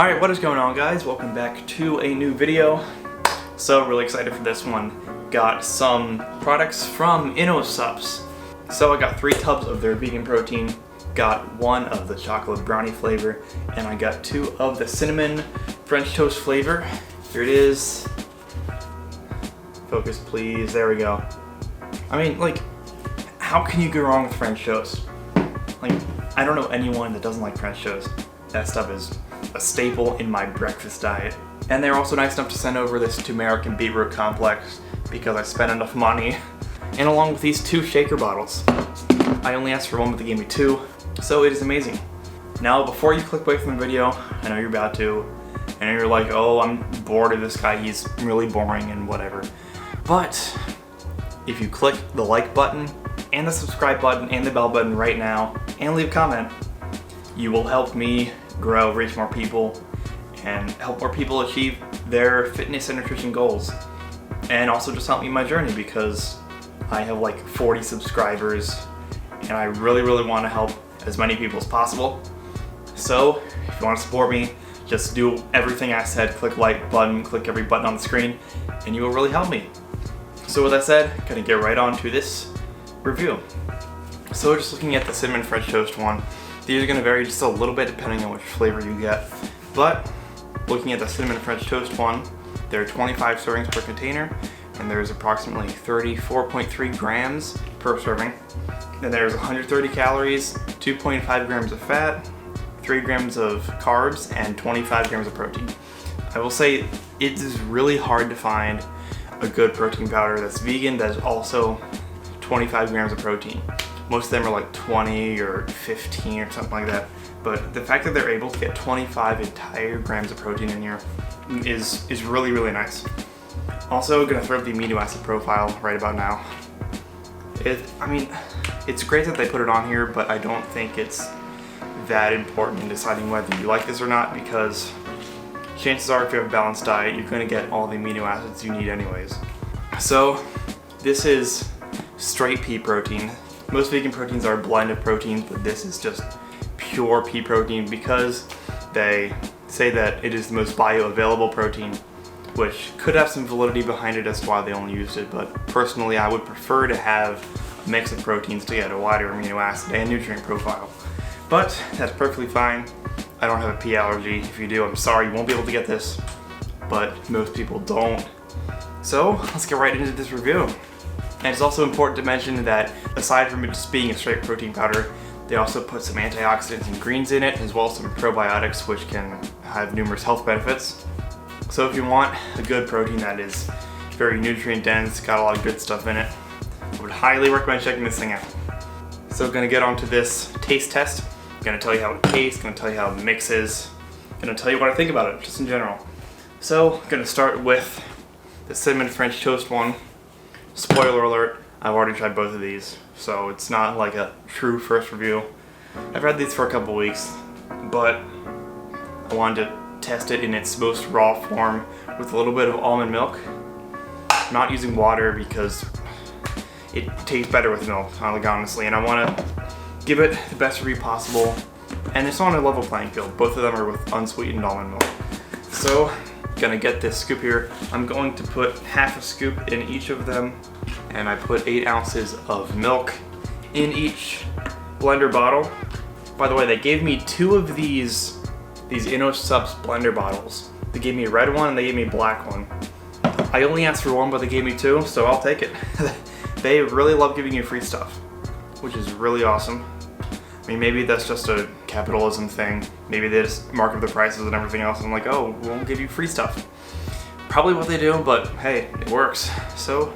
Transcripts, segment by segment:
Alright, what is going on, guys? Welcome back to a new video. So, really excited for this one. Got some products from INNOSUPPS. So I got 3 tubs of their vegan protein, got 1 of the chocolate brownie flavor, and I got 2 of the cinnamon French toast flavor. Here it is. Focus please, there we go. I mean, like, how can you go wrong with French toast? Like, I don't know anyone that doesn't like French toast. That stuff is a staple in my breakfast diet. And they're also nice enough to send over this turmeric and beetroot complex because I spent enough money. And along with these 2 shaker bottles. I only asked for 1, but they gave me 2, so it is amazing. Now, before you click away from the video, I know you're about to, and you're like, oh, I'm bored of this guy, he's really boring and whatever. But if you click the like button and the subscribe button and the bell button right now and leave a comment, you will help me grow, reach more people, and help more people achieve their fitness and nutrition goals. And also just help me in my journey because I have like 40 subscribers and I really want to help as many people as possible. So if you want to support me, just do everything I said, click like button, click every button on the screen, and you will really help me. So with that said, gonna get right on to this review. So just looking at the cinnamon French toast one, these are gonna vary just a little bit depending on which flavor you get. But looking at the cinnamon French toast one, there are 25 servings per container, and there's approximately 34.3 grams per serving. Then there's 130 calories, 2.5 grams of fat, 3 grams of carbs, and 25 grams of protein. I will say it is really hard to find a good protein powder that's vegan that is also 25 grams of protein. Most of them are like 20 or 15 or something like that. But the fact that they're able to get 25 entire grams of protein in here is really nice. Also gonna throw up the amino acid profile right about now. I mean, it's great that they put it on here, but I don't think it's that important in deciding whether you like this or not, because chances are if you have a balanced diet, you're gonna get all the amino acids you need anyways. So this is straight pea protein. Most vegan proteins are a blend of proteins, but this is just pure pea protein because they say that it is the most bioavailable protein, which could have some validity behind it as to why they only used it, but personally I would prefer to have a mix of proteins to get a wider amino acid and nutrient profile. But that's perfectly fine. I don't have a pea allergy. If you do, I'm sorry, you won't be able to get this, but most people don't. So let's get right into this review. And it's also important to mention that aside from it just being a straight protein powder, they also put some antioxidants and greens in it, as well as some probiotics, which can have numerous health benefits. So if you want a good protein that is very nutrient dense, got a lot of good stuff in it, I would highly recommend checking this thing out. So gonna get onto this taste test. Gonna tell you how it tastes, gonna tell you how it mixes, gonna tell you what I think about it, just in general. So gonna start with the cinnamon French toast one. Spoiler alert, I've already tried both of these, so it's not like a true first review. I've had these for a couple weeks, but I wanted to test it in its most raw form with a little bit of almond milk. I'm not using water because it tastes better with milk, honestly, and I want to give it the best review possible, and it's on a level playing field. Both of them are with unsweetened almond milk. So, gonna get this scoop here. I'm going to put half a scoop in each of them, and I put 8 ounces of milk in each blender bottle. By the way, they gave me 2 of these INNOSUPPS blender bottles. They gave me a red one and they gave me a black one. I only asked for 1, but they gave me 2, so I'll take it. They really love giving you free stuff, which is really awesome. I mean, maybe that's just a capitalism thing. Maybe they just mark up the prices and everything else and I'm like, oh, we'll give you free stuff. Probably what they do, but hey, it works. So,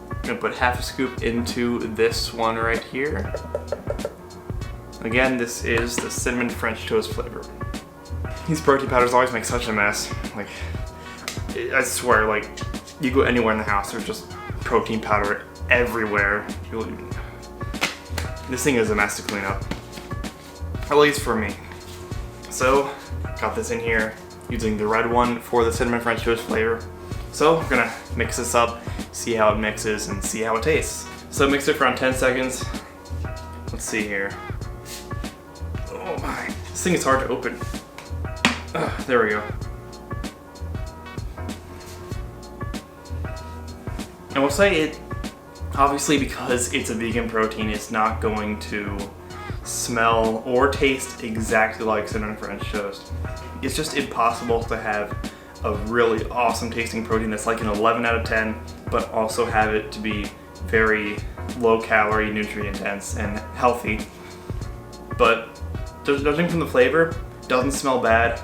I'm gonna put half a scoop into this one right here. Again, this is the cinnamon French toast flavor. These protein powders always make such a mess. Like, I swear, like, you go anywhere in the house, there's just protein powder everywhere. This thing is a mess to clean up, at least for me. So, got this in here using the red one for the cinnamon French toast flavor. So, I'm gonna mix this up, see how it mixes, and see how it tastes. So, mix it for around 10 seconds. Let's see here. Oh my, this thing is hard to open. There we go. And we'll say it, obviously because it's a vegan protein, it's not going to smell or taste exactly like cinnamon French toast. It's just impossible to have a really awesome tasting protein that's like an 11 out of 10, but also have it to be very low calorie, nutrient dense, and healthy. But judging from the flavor, doesn't smell bad.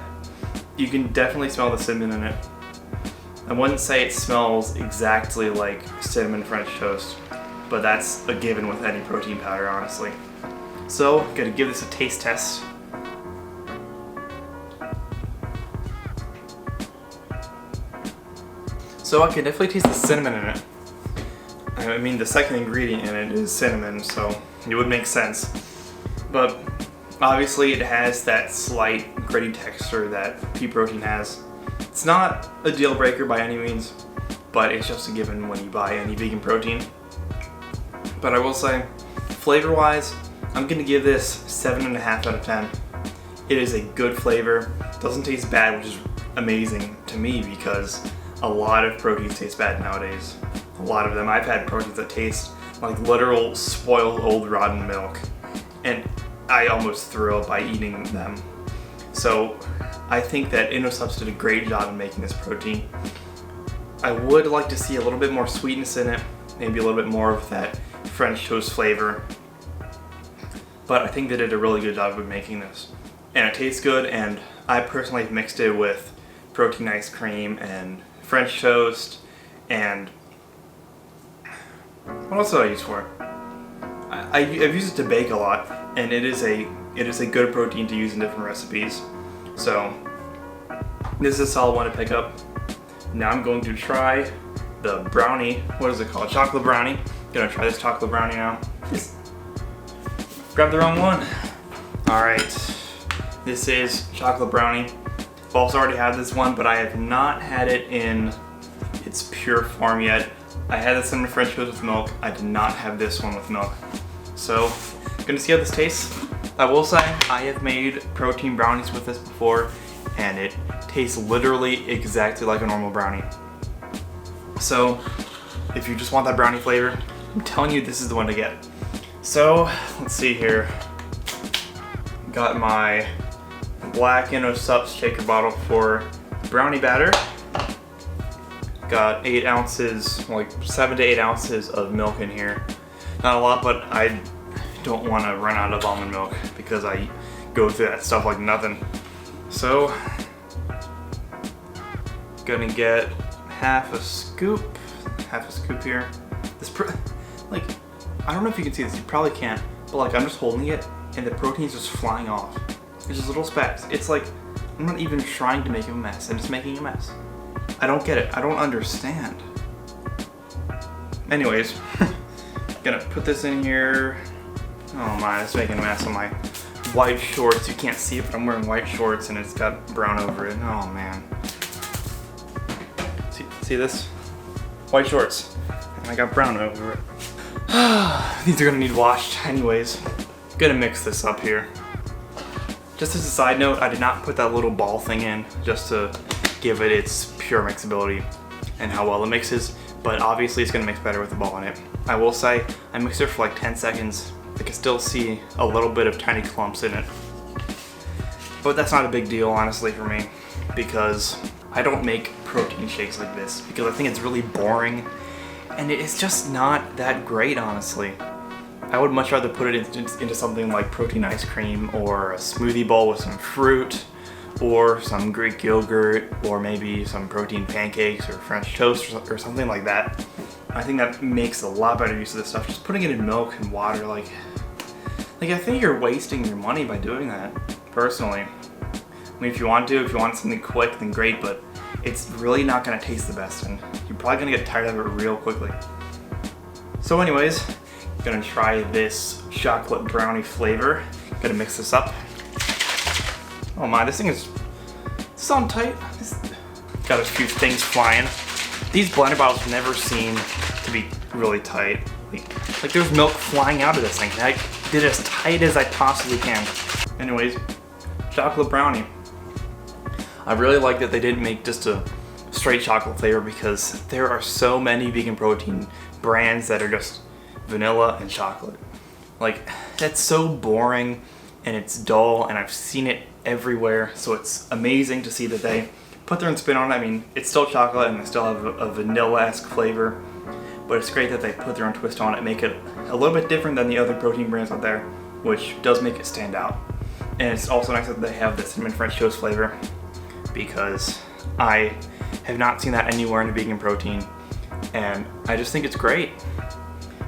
You can definitely smell the cinnamon in it. I wouldn't say it smells exactly like cinnamon French toast, but that's a given with any protein powder, honestly. So, gonna give this a taste test. So I can definitely taste the cinnamon in it. I mean, the second ingredient in it is cinnamon, so it would make sense. But obviously it has that slight gritty texture that pea protein has. It's not a deal breaker by any means, but it's just a given when you buy any vegan protein. But I will say, flavor wise, I'm gonna give this 7.5 out of 10. It is a good flavor, doesn't taste bad, which is amazing to me because a lot of proteins taste bad nowadays. A lot of them. I've had proteins that taste like literal spoiled old rotten milk, and I almost threw up by eating them. So I think that INNOSUPPS did a great job in making this protein. I would like to see a little bit more sweetness in it, maybe a little bit more of that French toast flavor, but I think they did a really good job of making this. And it tastes good, and I personally have mixed it with protein ice cream and French toast, and what else did I use for it? I've used it to bake a lot, and it is a good protein to use in different recipes. So this is a solid one to pick up. Now I'm going to try the brownie. What is it called? Chocolate brownie. Gonna try this chocolate brownie now. Grabbed the wrong one. Alright, this is chocolate brownie. I've also already had this one, but I have not had it in its pure form yet. I had the cinnamon French toast with milk. I did not have this one with milk. So, gonna see how this tastes. I will say, I have made protein brownies with this before, and it tastes literally exactly like a normal brownie. So, if you just want that brownie flavor, I'm telling you this is the one to get. So, let's see here. Got my black INNOSUPPS shaker bottle for brownie batter. Got 8 ounces, like 7 to 8 ounces of milk in here. Not a lot, but I don't want to run out of almond milk because I go through that stuff like nothing. So, gonna get half a scoop here. Like, I don't know if you can see this, you probably can't, but like I'm just holding it and the protein's just flying off. It's just little spats. It's like, I'm not even trying to make a mess, I'm just making a mess. I don't get it, I don't understand. Anyways, gonna put this in here. Oh my, it's making a mess on my white shorts. You can't see it, but I'm wearing white shorts and it's got brown over it. Oh man. See this? White shorts. And I got brown over it. These are gonna need washed anyways. Gonna mix this up here. Just as a side note, I did not put that little ball thing in just to give it its pure mixability and how well it mixes, but obviously it's gonna mix better with the ball in it. I will say, I mixed it for like 10 seconds. I can still see a little bit of tiny clumps in it. But that's not a big deal, honestly, for me, because I don't make protein shakes like this, because I think it's really boring, and it's just not that great, honestly. I would much rather put it into something like protein ice cream, or a smoothie bowl with some fruit, or some Greek yogurt, or maybe some protein pancakes, or French toast, or something like that. I think that makes a lot better use of this stuff. Just putting it in milk and water, like I think you're wasting your money by doing that, personally. I mean, if you want something quick, then great, but it's really not gonna taste the best, and you're probably gonna get tired of it real quickly. So anyways, gonna try this chocolate brownie flavor. Gonna mix this up. Oh my, this thing is on tight. Got a few things flying. These blender bottles never seem to be really tight. Like there's milk flying out of this thing. I did it as tight as I possibly can. Anyways, chocolate brownie. I really like that they didn't make just a straight chocolate flavor, because there are so many vegan protein brands that are just vanilla and chocolate. Like, that's so boring and it's dull, and I've seen it everywhere, so it's amazing to see that they put their own spin on it. I mean, it's still chocolate and they still have a vanilla-esque flavor, but it's great that they put their own twist on it, make it a little bit different than the other protein brands out there, which does make it stand out. And it's also nice that they have the cinnamon French toast flavor, because I have not seen that anywhere in a vegan protein, and I just think it's great.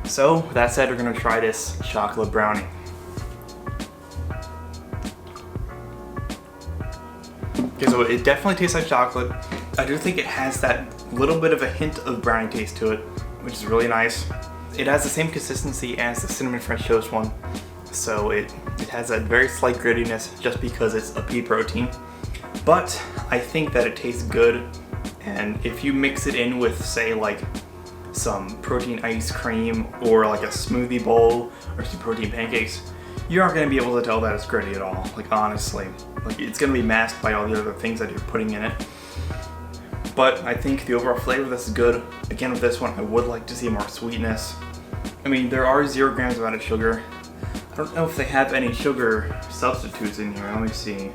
So, with that said, we're gonna try this chocolate brownie. Okay, so it definitely tastes like chocolate. I do think it has that little bit of a hint of brownie taste to it, which is really nice. It has the same consistency as the cinnamon French toast one, so it has that very slight grittiness just because it's a pea protein. But I think that it tastes good, and if you mix it in with, say, like some protein ice cream or like a smoothie bowl or some protein pancakes, you aren't going to be able to tell that it's gritty at all. Like, honestly, like, it's going to be masked by all the other things that you're putting in it. But I think the overall flavor of this is good. Again, with this one, I would like to see more sweetness. I mean, there are 0 grams of added sugar. I don't know if they have any sugar substitutes in here. Let me see.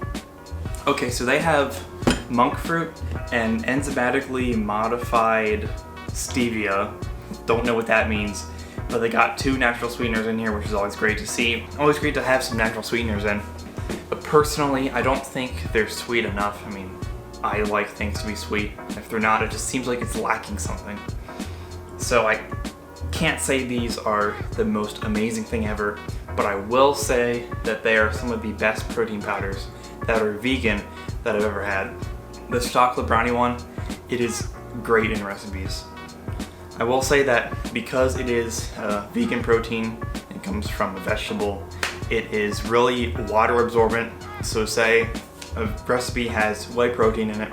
Okay, so they have monk fruit and enzymatically modified stevia. Don't know what that means, but they got 2 natural sweeteners in here, which is always great to see. Always great to have some natural sweeteners in. But personally, I don't think they're sweet enough. I mean, I like things to be sweet. If they're not, it just seems like it's lacking something. So I can't say these are the most amazing thing ever, but I will say that they are some of the best protein powders that are vegan that I've ever had. This chocolate brownie one, it is great in recipes. I will say that because it is vegan protein, it comes from a vegetable, it is really water absorbent. So say a recipe has whey protein in it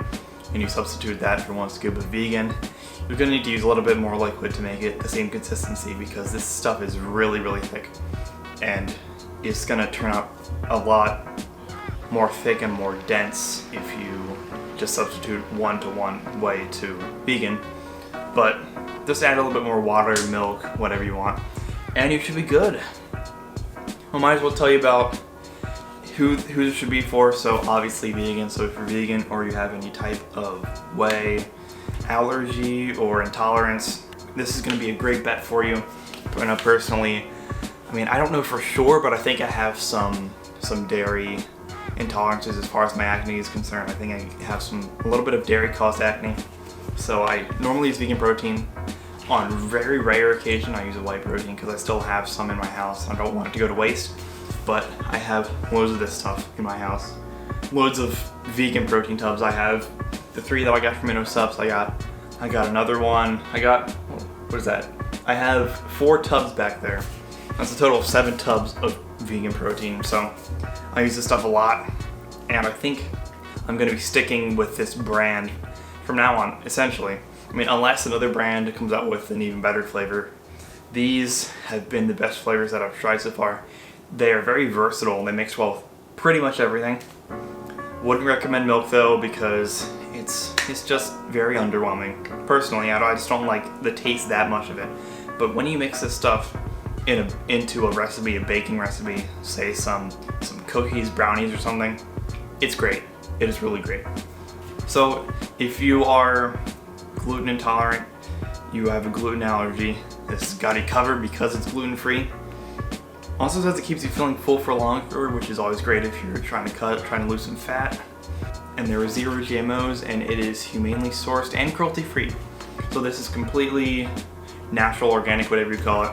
and you substitute that for 1 scoop of vegan, you're going to need to use a little bit more liquid to make it the same consistency, because this stuff is really, really thick, and it's going to turn out a lot more thick and more dense if you just substitute 1-to-1 whey to vegan. But just add a little bit more water, milk, whatever you want, and you should be good. I might as well tell you about who this should be for. So obviously vegan, so if you're vegan or you have any type of whey allergy or intolerance, this is going to be a great bet for you. I know personally, I mean, I don't know for sure, but I think I have some dairy intolerances as far as my acne is concerned. I think I have a little bit of dairy caused acne. So I normally use vegan protein. On very rare occasion, I use a whey protein because I still have some in my house. I don't want it to go to waste, but I have loads of this stuff in my house. Loads of vegan protein tubs. I have the 3 that I got from INNOSUPPS. I got another one. What is that? I have 4 tubs back there. That's a total of 7 tubs of vegan protein. So I use this stuff a lot, and I think I'm going to be sticking with this brand from now on, essentially. I mean, unless another brand comes out with an even better flavor. These have been the best flavors that I've tried so far. They are very versatile, they mix well with pretty much everything. Wouldn't recommend milk though, because it's just very underwhelming. Personally, I just don't like the taste that much of it. But when you mix this stuff into a recipe, a baking recipe, say some cookies, brownies or something, it's great. It is really great. So if you are gluten intolerant, you have a gluten allergy, this has got you covered because it's gluten-free. Also says it keeps you feeling full for longer, which is always great if you're trying to lose some fat. And there are 0 GMOs, and it is humanely sourced and cruelty-free. So this is completely natural, organic, whatever you call it.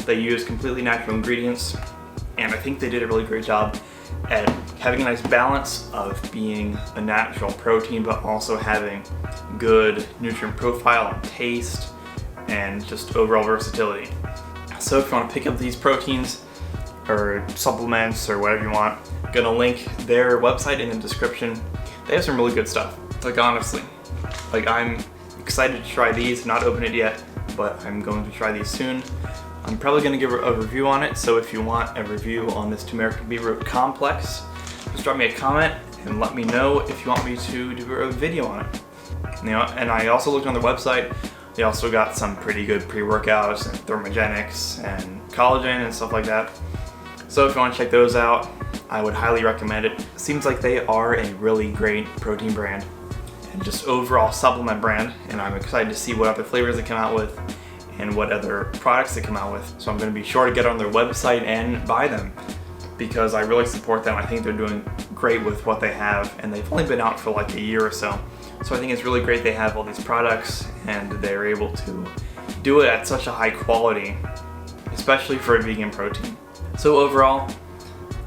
They use completely natural ingredients, and I think they did a really great job at having a nice balance of being a natural protein, but also having good nutrient profile and taste and just overall versatility. So if you want to pick up these proteins or supplements or whatever you want, I'm gonna link their website in the description. They have some really good stuff. Like, honestly, like, I'm excited to try these. Not open it yet, but I'm going to try these soon. I'm probably going to give a review on it, so if you want a review on this turmeric beetroot complex, just drop me a comment and let me know if you want me to do a video on it. You know, and I also looked on their website. They also got some pretty good pre-workouts and thermogenics and collagen and stuff like that. So if you want to check those out, I would highly recommend it. Seems like they are a really great protein brand and just overall supplement brand, and I'm excited to see what other flavors they come out with and what other products they come out with. So I'm going to be sure to get on their website and buy them because I really support them. I think they're doing great with what they have, and they've only been out for like a year or so. So I think it's really great they have all these products and they're able to do it at such a high quality, especially for a vegan protein. So overall,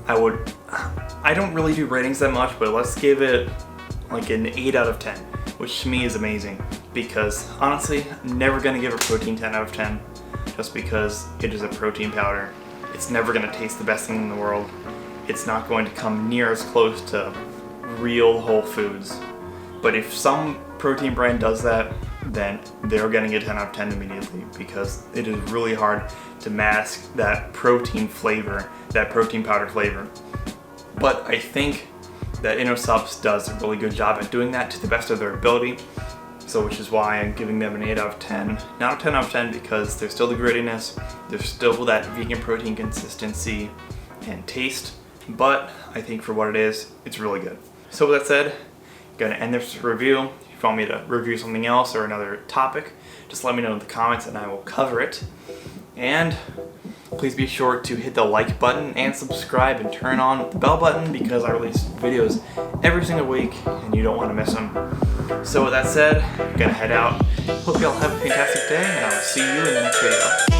I don't really do ratings that much, but let's give it like an 8 out of 10, which to me is amazing because honestly, I'm never gonna give a protein 10 out of 10 just because it is a protein powder. It's never gonna taste the best thing in the world. It's not going to come near as close to real whole foods. But if some protein brand does that, then they're getting a 10 out of 10 immediately because it is really hard to mask that protein flavor, that protein powder flavor. But I think that INNOSUPPS does a really good job at doing that to the best of their ability. So which is why I'm giving them an 8 out of 10. Not a 10 out of 10 because there's still the grittiness, there's still that vegan protein consistency and taste, but I think for what it is, it's really good. So with that said, I'm gonna end this review. If you want me to review something else or another topic, just let me know in the comments and I will cover it. And please be sure to hit the like button and subscribe and turn on the bell button because I release videos every single week and you don't want to miss them. So with that said, I'm gonna head out. Hope y'all have a fantastic day and I will see you in the next video.